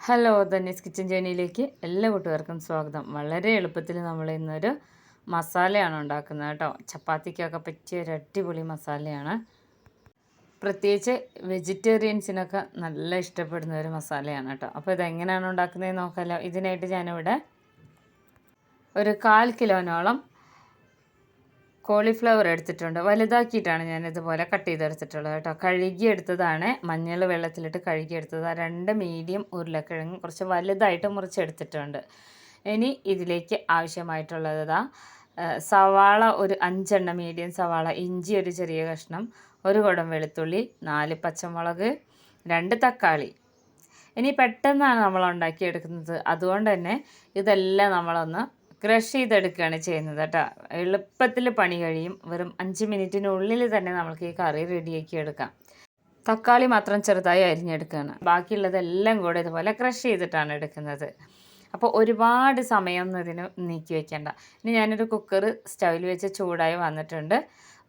Hello ധന്യസ് kitchen ജേണിയിലേക്ക് എല്ലാ കൂട്ടുകാർക്കും സ്വാഗതം. വളരെ എളുപ്പത്തിൽ നമ്മൾ ഇന്നൊരു മസാലയാണ് ഉണ്ടാക്കുന്നത് കേട്ടോ. ചപ്പാത്തിക്കൊക്കെ പറ്റിയ ഒരു അടിപൊളി മസാലയാണ്. പ്രത്യേകിച്ച് വെജിറ്റേറിയൻസിനൊക്കെ നല്ല ഇഷ്ടപ്പെടുന്ന ഒരു മസാലയാണ് കേട്ടോ. അപ്പോൾ ഇതെങ്ങനെയാണ് ഉണ്ടാക്കുന്നതെന്ന് നോക്കാമല്ലോ. ഇതിനായിട്ട് ഞാനിവിടെ ഒരു 1/4 കിലോനോളം കോളിഫ്ലവർ എടുത്തിട്ടുണ്ട്. വലുതാക്കിയിട്ടാണ് ഞാനിതുപോലെ കട്ട് ചെയ്തെടുത്തിട്ടുള്ളത് കേട്ടോ. കഴുകിയെടുത്തതാണ്, മഞ്ഞൾ വെള്ളത്തിലിട്ട് കഴുകിയെടുത്തത്. 2 മീഡിയം ഉരുളക്കിഴങ്ങ് കുറച്ച് വലുതായിട്ട് മുറിച്ചെടുത്തിട്ടുണ്ട്. ഇനി ഇതിലേക്ക് ആവശ്യമായിട്ടുള്ളത് സവാള ഒരു 5 എണ്ണം മീഡിയം സവാള, ഇഞ്ചി ഒരു ചെറിയ കഷ്ണം, 1 കുടം വെളുത്തുള്ളി, 4 പച്ചമുളക്, 2 തക്കാളി. ഇനി പെട്ടെന്നാണ് നമ്മൾ ഉണ്ടാക്കിയെടുക്കുന്നത്, അതുകൊണ്ട് തന്നെ ഇതെല്ലാം നമ്മളൊന്ന് ക്രഷ് ചെയ്തെടുക്കുകയാണ് ചെയ്യുന്നത് കേട്ടോ. എളുപ്പത്തിൽ പണി കഴിയും. വെറും 5 മിനിറ്റിനുള്ളിൽ തന്നെ നമുക്ക് ഈ കറി റെഡിയാക്കി എടുക്കാം. തക്കാളി മാത്രം ചെറുതായി അരിഞ്ഞെടുക്കുകയാണ്. ബാക്കിയുള്ളതെല്ലാം കൂടെ ഇതുപോലെ ക്രഷ് ചെയ്തിട്ടാണ് എടുക്കുന്നത്. അപ്പോൾ ഒരുപാട് സമയമൊന്നും ഇതിന് നീക്കി വയ്ക്കേണ്ട. ഇനി ഞാനൊരു കുക്കർ സ്റ്റൗവിൽ വെച്ച് ചൂടായി വന്നിട്ടുണ്ട്.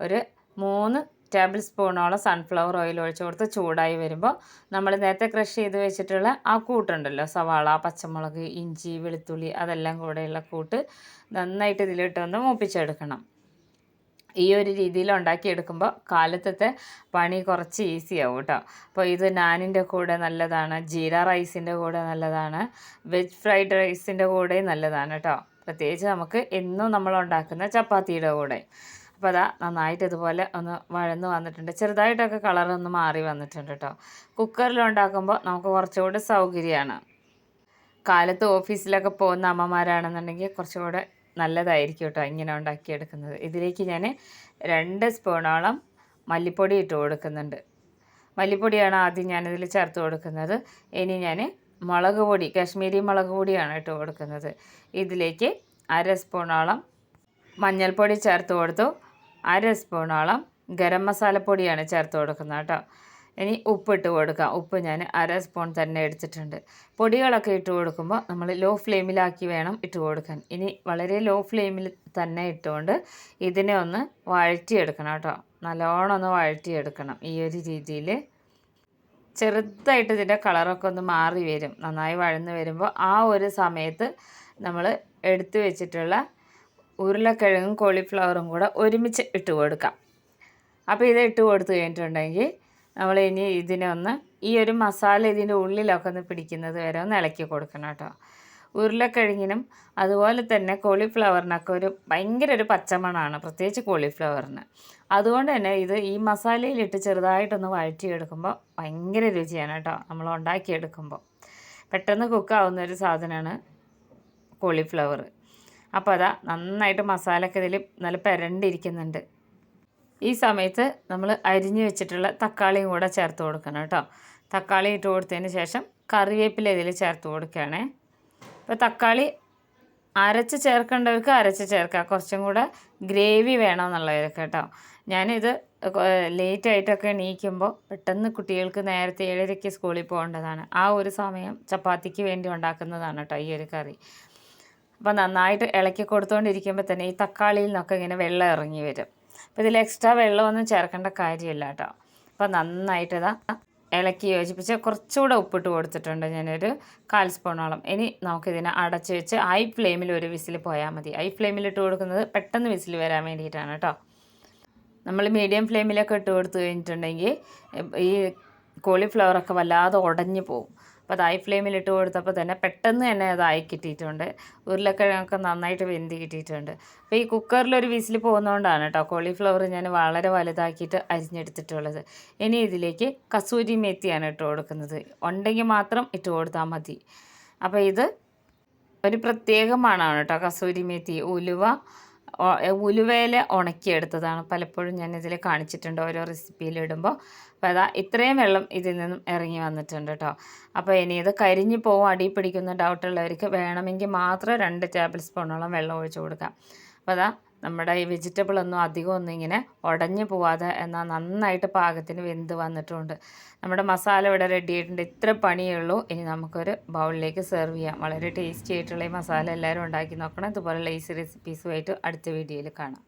ഒരു 3 ടേബിൾ സ്പൂണോളം സൺഫ്ലവർ ഓയിൽ ഒഴിച്ച് കൊടുത്ത് ചൂടായി വരുമ്പോൾ നമ്മൾ നേരത്തെ ക്രഷ് ചെയ്ത് വെച്ചിട്ടുള്ള ആ കൂട്ടുണ്ടല്ലോ, സവാള, പച്ചമുളക്, ഇഞ്ചി, വെളുത്തുള്ളി, അതെല്ലാം കൂടെയുള്ള കൂട്ട് നന്നായിട്ട് ഇതിലിട്ടൊന്ന് മൂപ്പിച്ചെടുക്കണം. ഈ ഒരു രീതിയിൽ ഉണ്ടാക്കിയെടുക്കുമ്പോൾ കാലത്തത്തെ പണി കുറച്ച് ഈസിയാവും കേട്ടോ. അപ്പോൾ ഇത് നാനിൻ്റെ കൂടെ നല്ലതാണ്, ജീര റൈസിൻ്റെ കൂടെ നല്ലതാണ്, വെജ് ഫ്രൈഡ് റൈസിൻ്റെ കൂടെ നല്ലതാണ് കേട്ടോ. പ്രത്യേകിച്ച് നമുക്ക് എന്നും നമ്മൾ ഉണ്ടാക്കുന്ന ചപ്പാത്തിയുടെ കൂടെ. അപ്പോൾ അതാ നന്നായിട്ട് ഇതുപോലെ ഒന്ന് വഴന്ന് വന്നിട്ടുണ്ട്. ചെറുതായിട്ടൊക്കെ കളറൊന്ന് മാറി വന്നിട്ടുണ്ട് കേട്ടോ. കുക്കറിലുണ്ടാക്കുമ്പോൾ നമുക്ക് കുറച്ചുകൂടി സൗകര്യമാണ്. കാലത്ത് ഓഫീസിലൊക്കെ പോകുന്ന അമ്മമാരാണെന്നുണ്ടെങ്കിൽ കുറച്ചുകൂടെ നല്ലതായിരിക്കും കേട്ടോ ഇങ്ങനെ ഉണ്ടാക്കിയെടുക്കുന്നത്. ഇതിലേക്ക് ഞാൻ 2 സ്പൂണോളം മല്ലിപ്പൊടി ഇട്ട് കൊടുക്കുന്നുണ്ട്. മല്ലിപ്പൊടിയാണ് ആദ്യം ഞാനിതിൽ ചേർത്ത് കൊടുക്കുന്നത്. ഇനി ഞാൻ മുളക് പൊടി, കാശ്മീരി മുളക് പൊടിയാണ് ഇട്ട് കൊടുക്കുന്നത്. ഇതിലേക്ക് 1/2 സ്പൂണോളം മഞ്ഞൾപ്പൊടി ചേർത്ത് കൊടുത്തു. 1/2 സ്പൂണോളം ഗരം മസാലപ്പൊടിയാണ് ചേർത്ത് കൊടുക്കുന്നത് കേട്ടോ. ഇനി ഉപ്പിട്ട് കൊടുക്കാം. ഉപ്പ് ഞാൻ 1/2 സ്പൂൺ തന്നെ എടുത്തിട്ടുണ്ട്. പൊടികളൊക്കെ ഇട്ട് കൊടുക്കുമ്പോൾ നമ്മൾ ലോ ഫ്ലെയിമിലാക്കി വേണം ഇട്ട് കൊടുക്കാൻ. ഇനി വളരെ ലോ ഫ്ലെയിമിൽ തന്നെ ഇട്ടുകൊണ്ട് ഇതിനെ ഒന്ന് വഴറ്റിയെടുക്കണം കേട്ടോ. നല്ലോണം ഒന്ന് വഴറ്റിയെടുക്കണം. ഈ ഒരു രീതിയിൽ ചെറുതായിട്ട് ഇതിൻ്റെ കളറൊക്കെ ഒന്ന് മാറി വരും. നന്നായി വഴന്ന് വരുമ്പോൾ ആ ഒരു സമയത്ത് നമ്മൾ എടുത്തു വെച്ചിട്ടുള്ള ഉരുളക്കിഴങ്ങും കോളിഫ്ലവറും കൂടെ ഒരുമിച്ച് ഇട്ട് കൊടുക്കാം. അപ്പോൾ ഇത് ഇട്ട് കൊടുത്തു കഴിഞ്ഞിട്ടുണ്ടെങ്കിൽ നമ്മൾ ഇനി ഇതിനെ ഒന്ന് ഈ ഒരു മസാല ഇതിൻ്റെ ഉള്ളിലൊക്കെ ഒന്ന് പിടിക്കുന്നത് വരെ ഒന്ന് ഇളക്കി കൊടുക്കണം കേട്ടോ. ഉരുളക്കിഴങ്ങിനും അതുപോലെ തന്നെ കോളിഫ്ലവറിനൊക്കെ ഭയങ്കര ഒരു പച്ചമണമാണ്, പ്രത്യേകിച്ച് കോളിഫ്ലവറിന്. അതുകൊണ്ട് തന്നെ ഇത് ഈ മസാലയിലിട്ട് ചെറുതായിട്ടൊന്ന് വഴറ്റിയെടുക്കുമ്പോൾ ഭയങ്കര രുചിയാണ് കേട്ടോ. നമ്മൾ ഉണ്ടാക്കിയെടുക്കുമ്പോൾ പെട്ടെന്ന് കുക്കാവുന്ന ഒരു സാധനമാണ് കോളിഫ്ലവർ. അപ്പോൾ അതാ നന്നായിട്ട് മസാലയൊക്കെ ഇതിൽ നല്ല പെരണ്ടിരിക്കുന്നുണ്ട്. ഈ സമയത്ത് നമ്മൾ അരിഞ്ഞു വെച്ചിട്ടുള്ള തക്കാളിയും കൂടെ ചേർത്ത് കൊടുക്കണം കേട്ടോ. തക്കാളി ഇട്ട് കൊടുത്തതിന് ശേഷം കറിവേപ്പില ഇതിൽ ചേർത്ത് കൊടുക്കുകയാണേ. അപ്പോൾ തക്കാളി അരച്ച് ചേർക്കേണ്ടവർക്ക് അരച്ച് ചേർക്കാം, കുറച്ചും കൂടെ ഗ്രേവി വേണമെന്നുള്ളവർക്ക് കേട്ടോ. ഞാനിത് ലേറ്റായിട്ടൊക്കെ എണീക്കുമ്പോൾ പെട്ടെന്ന് കുട്ടികൾക്ക് നേരത്തെ 7:30 സ്കൂളിൽ പോകേണ്ടതാണ്. ആ ഒരു സമയം ചപ്പാത്തിക്ക് വേണ്ടി ഉണ്ടാക്കുന്നതാണ് കേട്ടോ ഈ ഒരു കറി. അപ്പോൾ നന്നായിട്ട് ഇളക്കി കൊടുത്തുകൊണ്ടിരിക്കുമ്പോൾ തന്നെ ഈ തക്കാളിയിൽ നിന്നൊക്കെ ഇങ്ങനെ വെള്ളം ഇറങ്ങി വരും. അപ്പോൾ ഇതിൽ എക്സ്ട്രാ വെള്ളമൊന്നും ചേർക്കേണ്ട കാര്യമില്ല കേട്ടോ. അപ്പോൾ നന്നായിട്ട് ഇളക്കി യോജിപ്പിച്ച് കുറച്ചുകൂടെ ഉപ്പിട്ട് കൊടുത്തിട്ടുണ്ട് ഞാനൊരു 1/4 സ്പൂണോളം. ഇനി നമുക്കിതിനെ അടച്ച് വെച്ച് ഹൈ ഫ്ലെയിമിൽ ഒരു വിസിൽ പോയാൽ മതി. ഹൈ ഫ്ലെയിമിലിട്ട് കൊടുക്കുന്നത് പെട്ടെന്ന് വിസിൽ വരാൻ വേണ്ടിയിട്ടാണ് കേട്ടോ. നമ്മൾ മീഡിയം ഫ്ലെയിമിലൊക്കെ ഇട്ട് കൊടുത്തു കഴിഞ്ഞിട്ടുണ്ടെങ്കിൽ ഈ കോളിഫ്ലവറൊക്കെ വല്ലാതെ ഉടഞ്ഞു പോകും. അപ്പോൾ അത് ഹൈ ഫ്ലെയിമിലിട്ട് കൊടുത്തപ്പോൾ തന്നെ പെട്ടെന്ന് തന്നെ അതായി കിട്ടിയിട്ടുണ്ട്. ഉരുളക്കിഴങ്ങൊക്കെ നന്നായിട്ട് വെന്ത് കിട്ടിയിട്ടുണ്ട്. അപ്പോൾ ഈ കുക്കറിലൊരു വിസിൽ പോകുന്നതുകൊണ്ടാണ് കേട്ടോ കോളിഫ്ലവർ ഞാൻ വളരെ വലുതാക്കിയിട്ട് അരിഞ്ഞെടുത്തിട്ടുള്ളത്. ഇനി ഇതിലേക്ക് കസൂരി മേത്തിയാണ് ഇട്ട് കൊടുക്കുന്നത്. ഉണ്ടെങ്കിൽ മാത്രം ഇട്ട് കൊടുത്താൽ മതി. അപ്പോൾ ഇത് ഒരു പ്രത്യേക മണമാണ് കേട്ടോ കസൂരി മേത്തി. ഉലുവയില ഉണക്കിയെടുത്തതാണ്. പലപ്പോഴും ഞാനിതിൽ കാണിച്ചിട്ടുണ്ട് ഓരോ റെസിപ്പിയിലിടുമ്പോൾ. അപ്പോൾ അതാ ഇത്രയും വെള്ളം ഇതിൽ നിന്നും ഇറങ്ങി വന്നിട്ടുണ്ട് കേട്ടോ. അപ്പോൾ ഇനി ഇത് കരിഞ്ഞു പോകും, അടി പിടിക്കുന്ന ഡൗട്ടുള്ളവർക്ക് വേണമെങ്കിൽ മാത്രം 2 ടേബിൾ സ്പൂണോളം വെള്ളം ഒഴിച്ച് കൊടുക്കാം. അപ്പോൾ അതാ നമ്മുടെ ഈ വെജിറ്റബിളൊന്നും അധികം ഒന്നും ഇങ്ങനെ ഉടഞ്ഞു പോവാതെ എന്നാൽ നന്നായിട്ട് പാകത്തിന് വെന്ത് വന്നിട്ടുണ്ട്. നമ്മുടെ മസാല ഇവിടെ റെഡി ആയിട്ടുണ്ട്. ഇത്ര പണിയേ ഉള്ളൂ. ഇനി നമുക്കൊരു ബൗളിലേക്ക് സെർവ് ചെയ്യാം. വളരെ ടേസ്റ്റി ആയിട്ടുള്ള ഈ മസാല എല്ലാവരും ഉണ്ടാക്കി നോക്കണം. ഇതുപോലുള്ള ഈസി റെസിപ്പീസുമായിട്ട് അടുത്ത വീഡിയോയിൽ കാണാം.